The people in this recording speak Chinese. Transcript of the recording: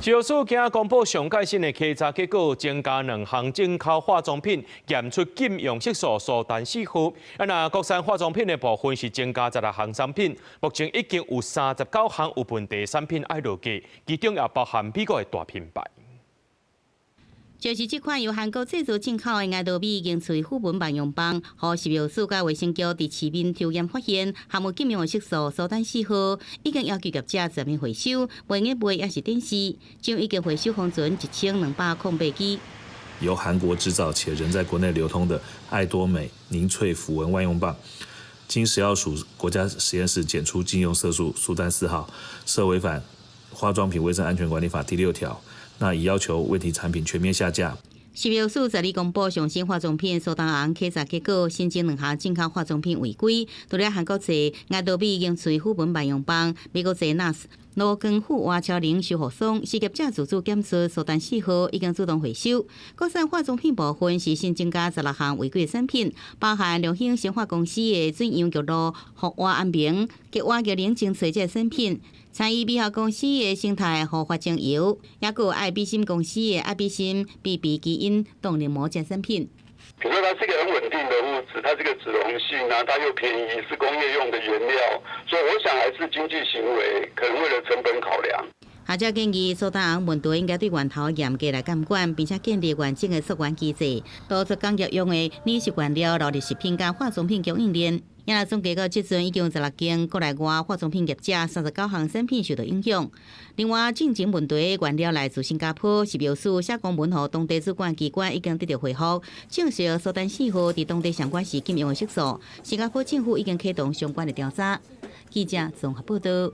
食药署今仔公布上届新的稽查结果，增加2项进口化妆品验出禁用色素苏丹氏负。国产化妆品的部分是增加16项产品，目前已经有39项有问题产品爱落架，其中也包含美国的大品牌。就是这款由韩国制造进口的爱多美凝萃副本防用棒，和食药署甲卫生局伫市面抽验发现含有禁用的色素苏丹氏号，已经要求业者全面回收，袂用卖也是展示，就已经回收封存1208支。由韩国制造且仍在国内流通的爱多美凝萃符文万用棒，经食药署国家实验室检出禁用色素苏丹4号，涉违反化妆品卫生安全管理法第6条。那已要求问题产品全面下架。食药署12日公布上新化妆品苏丹红稽查结果，新增2项进口化妆品违规，除了韩国製愛多美凝萃副本萬用棒、美國製 NARS 羅根護活超靈修護霜，事業者自主檢出蘇丹4號，已經主動回收。國產化妝品部分是新增加16項違規產品，包含良興生化公司的水楊菊露護活安眠、菊花菊靈精粹這產品。參與美效公司的生態護髮精油，也有愛必心公司的愛必心 BB 基因動力膜這產品。比如说它是一个很稳定的物质，它这个脂溶性啊，它又便宜，是工业用的原料，所以我想还是经济行为，可能为了成本考量。学者建议苏丹红问题应该对源头严格来监管，并且建立完整的溯源机制，督促工业用的乳食原料落入食品甲化妆品供应链。因来总结到，即阵已经有16间国内外化妆品业者39项产品受到影响。另外，进前问题原料来自新加坡，食药署写公文予当地主管机关已经得到回复，证实苏丹4号伫当地相关是禁用的色素。新加坡政府已经启动相关的调查。记者综合报道。